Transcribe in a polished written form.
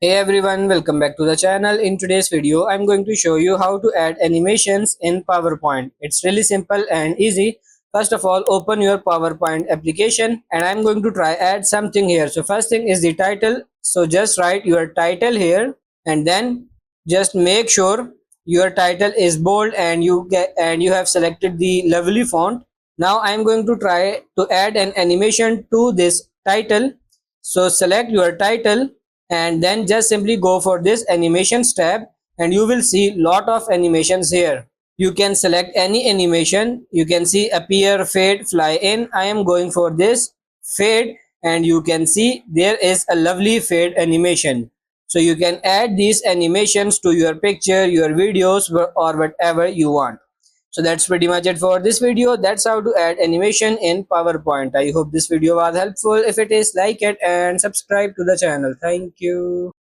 Hey everyone, welcome back to the channel. In today's video, I'm going to show you how to add animations in PowerPoint. It's really simple and easy. First of all, open your PowerPoint application and I'm going to try add something here. So first thing is the title. So just write your title here and then just make sure your title is bold and you have selected the lovely font. Now I'm going to try to add an animation to this title. So select your title and then just simply go for this animations tab and you will see lot of animations here. You can select any animation. You can see appear, fade, fly in. I am going for this fade and you can see there is a lovely fade animation. So you can add these animations to your picture, your videos or whatever you want. So that's pretty much it for this video. That's how to add animation in PowerPoint. I hope this video was helpful. If it is, like it and subscribe to the channel. Thank you.